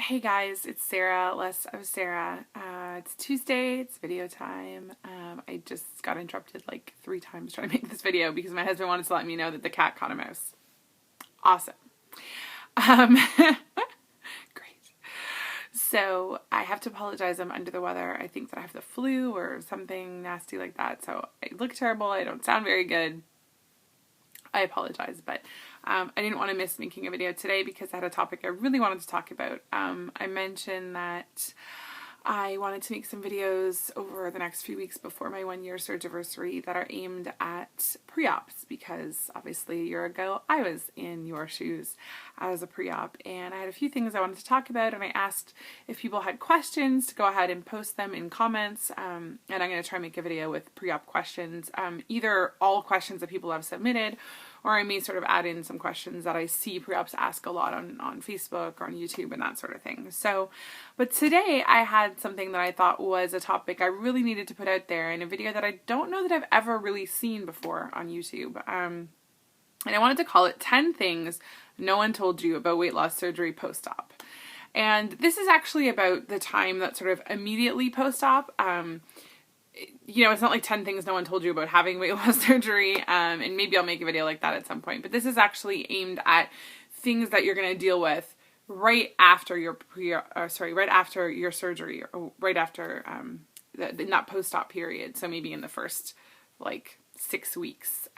Hey guys, it's Sarah, LessOfSarah. It's Tuesday, it's video time. I just got interrupted like 3 times trying to make this video because my husband wanted to let me know that the cat caught a mouse. Awesome. Great. So I have to apologize, I'm under the weather. I think that I have the flu or something nasty like that. So I look terrible, I don't sound very good. I apologize, but I didn't want to miss making a video today because I had a topic I really wanted to talk about. I mentioned that I wanted to make some videos over the next few weeks before my 1-year surgiversary that are aimed at pre-ops, because obviously a year ago I was in your shoes as a pre-op, and I had a few things I wanted to talk about, and I asked if people had questions to go ahead and post them in comments, and I'm going to try and make a video with pre-op questions, either all questions that people have submitted, or I may sort of add in some questions that I see pre-ops ask a lot on Facebook or on YouTube and that sort of thing. So, but today I had something that I thought was a topic I really needed to put out there in a video that I don't know that I've ever really seen before on YouTube. And I wanted to call it 10 Things No One Told You About Weight Loss Surgery Post-Op. And this is actually about the time that sort of immediately post-op. You know, it's not like 10 things no one told you about having weight loss surgery, and maybe I'll make a video like that at some point, but this is actually aimed at things that you're going to deal with right after your right after your surgery, or right after in that post-op period. So maybe in the first like 6 weeks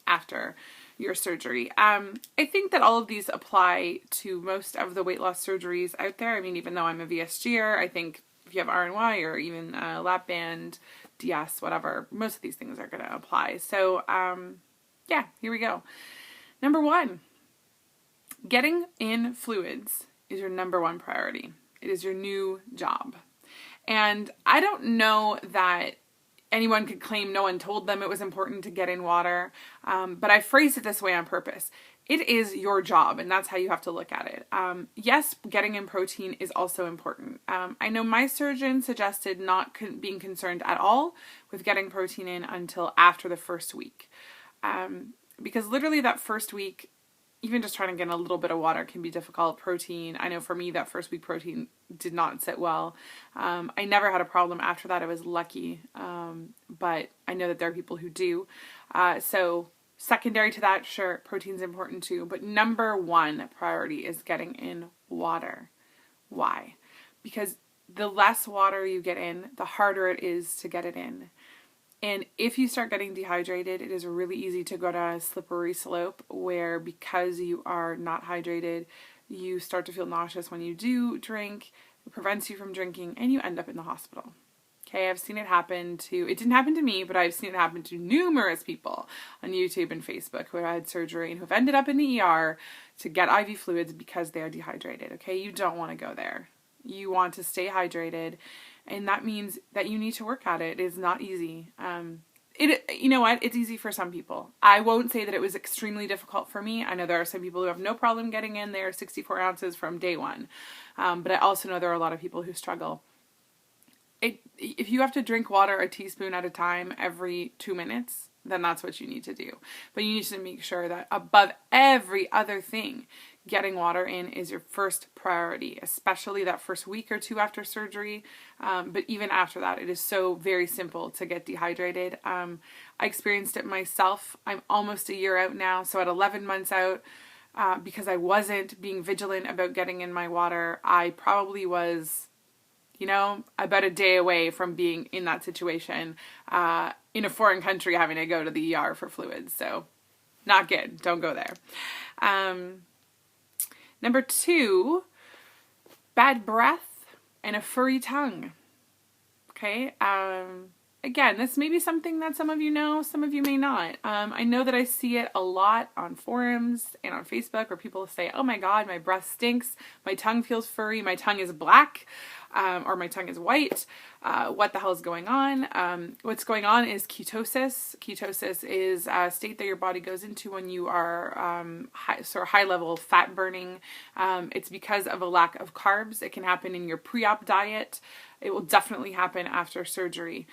after your surgery. I think that all of these apply to most of the weight loss surgeries out there. I mean, even though I'm a VSGer, I think if you have RNY or even lap band, DS, whatever, most of these things are going to apply. So, yeah, here we go. Number 1, getting in fluids is your number 1 priority. It is your new job. And I don't know that anyone could claim no one told them it was important to get in water, but I phrased it this way on purpose. It is your job, and that's how you have to look at it. Yes, getting in protein is also important. I know my surgeon suggested not being concerned at all with getting protein in until after the first week. Because literally that first week, even just trying to get in a little bit of water can be difficult. Protein, I know for me that first week protein did not sit well. I never had a problem after that. I was lucky, but I know that there are people who do. So secondary to that, sure, protein's important too, but number 1 priority is getting in water. Why? Because the less water you get in, the harder it is to get it in. And if you start getting dehydrated, it is really easy to go down a slippery slope where, because you are not hydrated, you start to feel nauseous when you do drink, it prevents you from drinking, and you end up in the hospital. Okay, I've seen it happen it didn't happen to me, but I've seen it happen to numerous people on YouTube and Facebook who have had surgery and who have ended up in the ER to get IV fluids because they are dehydrated. Okay, you don't want to go there. You want to stay hydrated, and that means that you need to work at it. It is not easy. You know what? It's easy for some people. I won't say that it was extremely difficult for me. I know there are some people who have no problem getting in there 64 ounces from day 1, but I also know there are a lot of people who struggle. If you have to drink water a teaspoon at a time every 2 minutes, then that's what you need to do. But you need to make sure that above every other thing, getting water in is your first priority, especially that first week or 2 after surgery. But even after that, it is so very simple to get dehydrated. I experienced it myself. I'm almost a year out now, so at 11 months out, because I wasn't being vigilant about getting in my water, I probably was, about a day away from being in that situation, in a foreign country, having to go to the ER for fluids. So not good. Don't go there. Number 2, bad breath and a furry tongue. Okay. Again, this may be something that some of you know, some of you may not. I know that I see it a lot on forums and on Facebook where people say, oh my God, my breath stinks. My tongue feels furry. My tongue is black. Or my tongue is white. What the hell is going on? What's going on is ketosis. Ketosis is a state that your body goes into when you are high level fat burning. It's because of a lack of carbs. It can happen in your pre-op diet. It will definitely happen after surgery.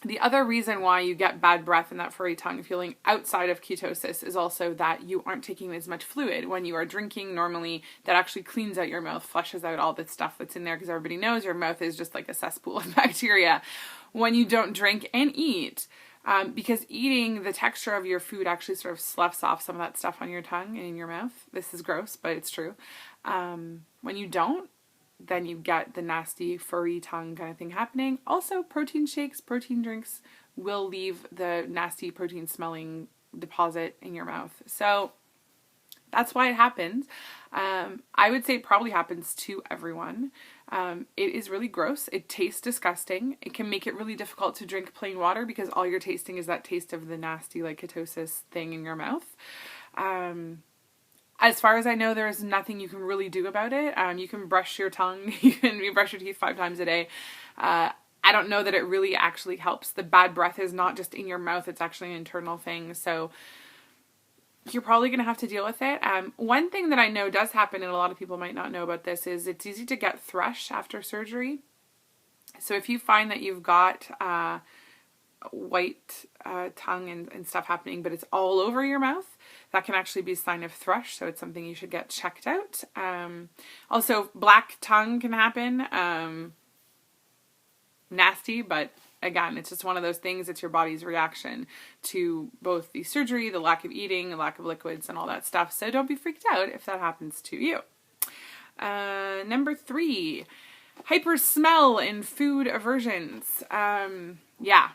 The other reason why you get bad breath and that furry tongue feeling outside of ketosis is also that you aren't taking as much fluid. When you are drinking normally, that actually cleans out your mouth, flushes out all the stuff that's in there, because everybody knows your mouth is just like a cesspool of bacteria. When you don't drink and eat, because eating, the texture of your food actually sort of sloughs off some of that stuff on your tongue and in your mouth. This is gross, but it's true. When you don't, then you get the nasty furry tongue kind of thing happening. Also, protein shakes, protein drinks will leave the nasty protein smelling deposit in your mouth. So that's why it happens. I would say it probably happens to everyone. It is really gross. It tastes disgusting. It can make it really difficult to drink plain water because all you're tasting is that taste of the nasty like ketosis thing in your mouth. As far as I know, there is nothing you can really do about it. You can brush your tongue. You brush your teeth 5 times a day. I don't know that it really actually helps. The bad breath is not just in your mouth. It's actually an internal thing. So you're probably going to have to deal with it. One thing that I know does happen, and a lot of people might not know about this, is it's easy to get thrush after surgery. So if you find that you've got white tongue and stuff happening, but it's all over your mouth, that can actually be a sign of thrush, so it's something you should get checked out. Also, black tongue can happen. Nasty, but again, it's just one of those things. It's your body's reaction to both the surgery, the lack of eating, the lack of liquids, and all that stuff. So don't be freaked out if that happens to you. Number 3, hyper smell and food aversions. Yeah.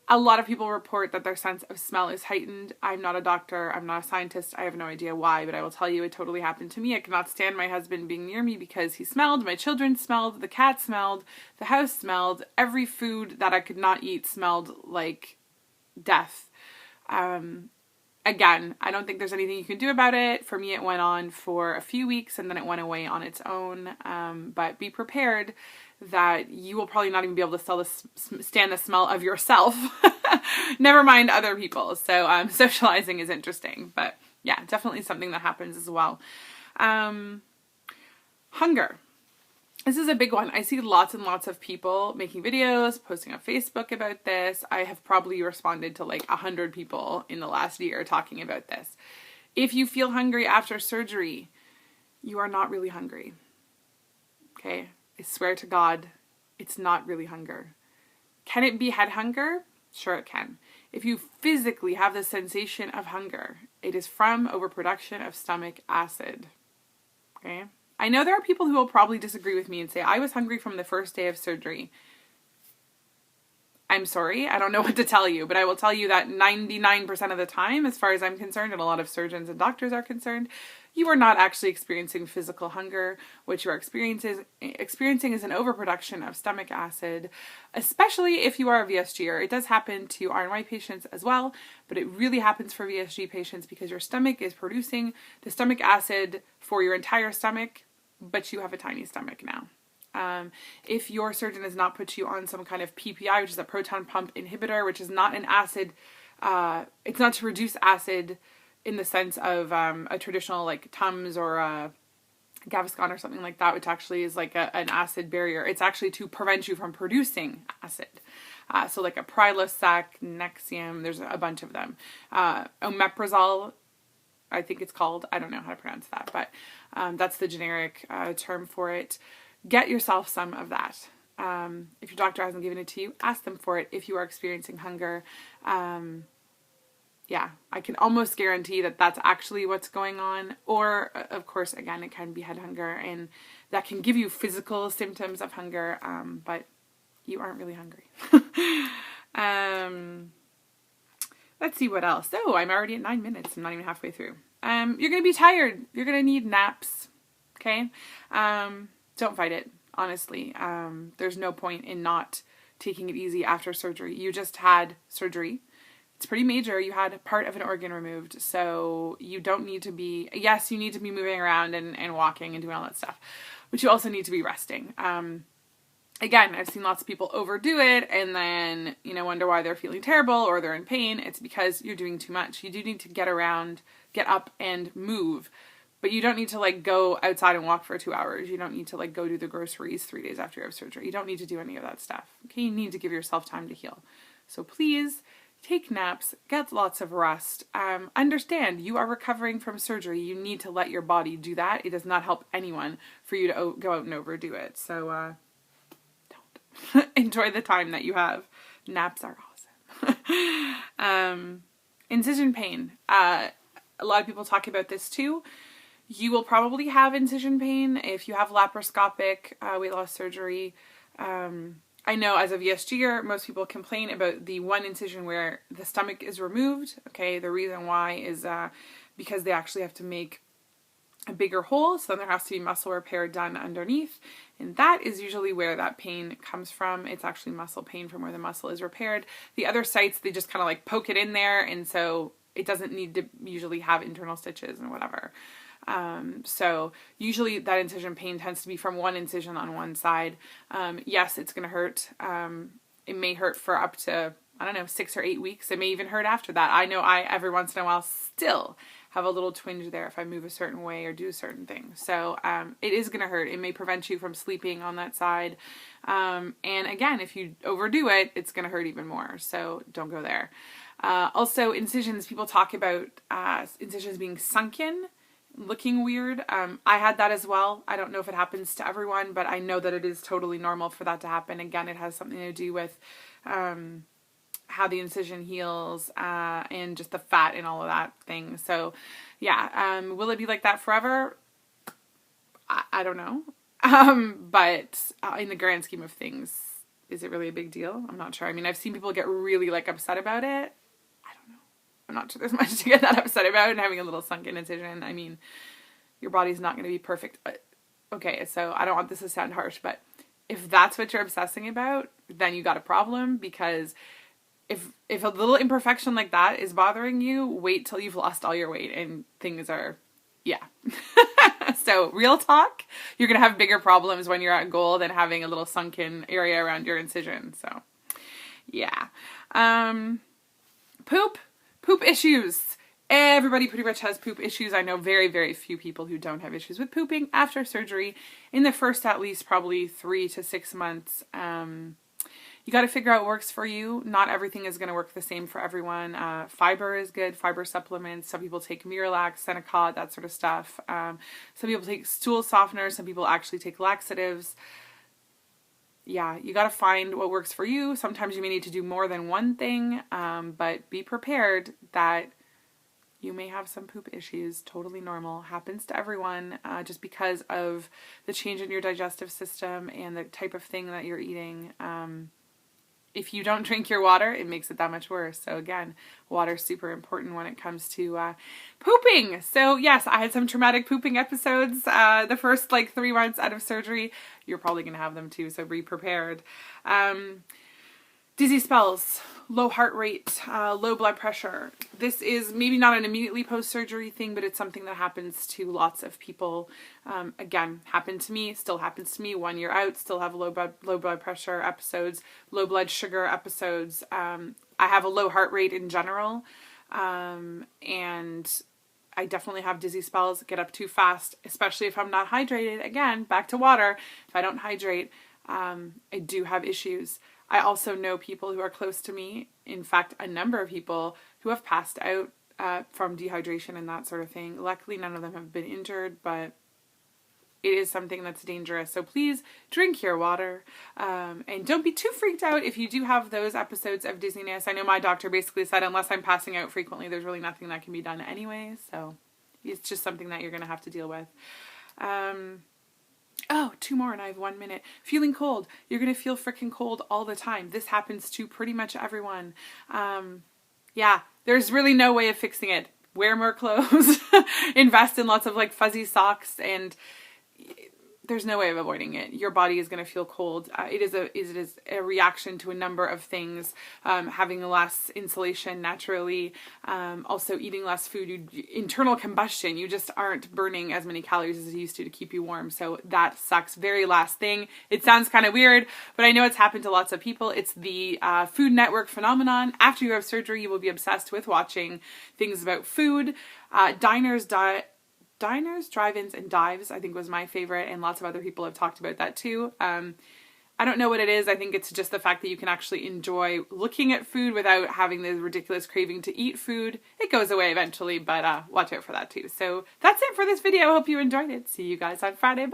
A lot of people report that their sense of smell is heightened. I'm not a doctor. I'm not a scientist. I have no idea why, but I will tell you it totally happened to me. I cannot stand my husband being near me because he smelled. My children smelled. The cat smelled. The house smelled. Every food that I could not eat smelled like death. Again, I don't think there's anything you can do about it. For me, it went on for a few weeks and then it went away on its own. But be prepared that you will probably not even be able to stand the smell of yourself. Never mind other people. So socializing is interesting. But yeah, definitely something that happens as well. Hunger. This is a big one. I see lots and lots of people making videos, posting on Facebook about this. I have probably responded to like 100 people in the last year talking about this. If you feel hungry after surgery, you are not really hungry. Okay? I swear to God, it's not really hunger. Can it be head hunger? Sure it can. If you physically have the sensation of hunger, it is from overproduction of stomach acid. Okay? I know there are people who will probably disagree with me and say, I was hungry from the first day of surgery. I'm sorry, I don't know what to tell you, but I will tell you that 99% of the time, as far as I'm concerned, and a lot of surgeons and doctors are concerned, you are not actually experiencing physical hunger. What you are experiencing is an overproduction of stomach acid, especially if you are a VSGer. It does happen to RNY patients as well, but it really happens for VSG patients because your stomach is producing the stomach acid for your entire stomach, but you have a tiny stomach now. If your surgeon has not put you on some kind of PPI, which is a proton pump inhibitor, which is not an acid, it's not to reduce acid in the sense of a traditional like Tums or a Gaviscon or something like that, which actually is like an acid barrier. It's actually to prevent you from producing acid. So like a Prilosec, Nexium, there's a bunch of them. Omeprazole, I think it's called. I don't know how to pronounce that, but that's the generic term for it. Get yourself some of that. If your doctor hasn't given it to you, ask them for it if you are experiencing hunger. Yeah, I can almost guarantee that that's actually what's going on. Or, of course, again, it can be head hunger, and that can give you physical symptoms of hunger, but you aren't really hungry. Let's see what else. Oh, I'm already at 9 minutes. I'm not even halfway through. You're going to be tired. You're going to need naps, okay? Don't fight it, honestly. There's no point in not taking it easy after surgery. You just had surgery. It's pretty major. You had part of an organ removed, so you don't need to be, yes, you need to be moving around and walking and doing all that stuff, but you also need to be resting. Again, I've seen lots of people overdo it and then, wonder why they're feeling terrible or they're in pain. It's because you're doing too much. You do need to get around, get up and move. But you don't need to like go outside and walk for 2 hours. You don't need to like go do the groceries 3 days after you have surgery. You don't need to do any of that stuff. Okay, you need to give yourself time to heal. So please take naps, get lots of rest. Understand you are recovering from surgery. You need to let your body do that. It does not help anyone for you to go out and overdo it. So don't. Enjoy the time that you have. Naps are awesome. Incision pain. A lot of people talk about this too. You will probably have incision pain if you have laparoscopic weight loss surgery. I know as of yesteryear, most people complain about the one incision where the stomach is removed. Okay, the reason why is because they actually have to make a bigger hole, so then there has to be muscle repair done underneath, and that is usually where that pain comes from. It's actually muscle pain from where the muscle is repaired. The other sites, they just kind of like poke it in there, and so it doesn't need to usually have internal stitches and whatever. So usually that incision pain tends to be from one incision on one side. Yes, it's going to hurt. It may hurt for up to, 6 or 8 weeks. It may even hurt after that. I know I, every once in a while, still have a little twinge there if I move a certain way or do certain things. So, it is going to hurt. It may prevent you from sleeping on that side. And again, if you overdo it, it's going to hurt even more. So don't go there. Also incisions, people talk about, incisions being sunken, looking weird. I had that as well. I don't know if it happens to everyone, but I know that it is totally normal for that to happen. Again, it has something to do with how the incision heals and just the fat and all of that thing. So yeah, will it be like that forever? I don't know. But in the grand scheme of things, is it really a big deal? I'm not sure. I mean, I've seen people get really like upset about it. I'm not sure there's much to get that upset about, and having a little sunken incision. I mean, your body's not going to be perfect. Okay, so I don't want this to sound harsh, but if that's what you're obsessing about, then you got a problem, because if a little imperfection like that is bothering you, wait till you've lost all your weight and things are, yeah. So real talk, you're going to have bigger problems when you're at goal than having a little sunken area around your incision. So yeah. Poop issues. Everybody pretty much has poop issues. I know very, very few people who don't have issues with pooping after surgery in the first at least probably 3 to 6 months. You got to figure out what works for you. Not everything is going to work the same for everyone. Fiber is good. Fiber supplements. Some people take Miralax, Senecot, that sort of stuff. Some people take stool softeners. Some people actually take laxatives. Yeah, you got to find what works for you. Sometimes you may need to do more than one thing, but be prepared that you may have some poop issues. Totally normal. Happens to everyone, just because of the change in your digestive system and the type of thing that you're eating. If you don't drink your water, it makes it that much worse. So again, water is super important when it comes to pooping. So yes, I had some traumatic pooping episodes the first 3 months out of surgery. You're probably going to have them too, so be prepared. Dizzy spells, low heart rate, low blood pressure. This is maybe not an immediately post-surgery thing, but it's something that happens to lots of people. Again, happened to me, still happens to me 1 year out, still have low blood pressure episodes, low blood sugar episodes. I have a low heart rate in general, and I definitely have dizzy spells, get up too fast, especially if I'm not hydrated. Again, back to water. If I don't hydrate, I do have issues. I also know people who are close to me, in fact, a number of people who have passed out from dehydration and that sort of thing. Luckily, none of them have been injured, but it is something that's dangerous. So please drink your water, and don't be too freaked out if you do have those episodes of dizziness. I know my doctor basically said unless I'm passing out frequently, there's really nothing that can be done anyway. So it's just something that you're going to have to deal with. Oh, 2 more and I have 1 minute. Feeling cold. You're going to feel freaking cold all the time. This happens to pretty much everyone. Yeah, there's really no way of fixing it. Wear more clothes. Invest in lots of fuzzy socks, and there's no way of avoiding it. Your body is going to feel cold. It is a reaction to a number of things. Having less insulation naturally, also eating less food, internal combustion. You just aren't burning as many calories as you used to keep you warm. So that sucks. Very last thing. It sounds kind of weird, but I know it's happened to lots of people. It's the Food Network phenomenon. After you have surgery, you will be obsessed with watching things about food. Diners diners, drive-ins, and dives, I think was my favorite, and lots of other people have talked about that too. I don't know what it is. I think it's just the fact that you can actually enjoy looking at food without having the ridiculous craving to eat food. It goes away eventually, but watch out for that too. So that's it for this video. I hope you enjoyed it. See you guys on Friday. Bye.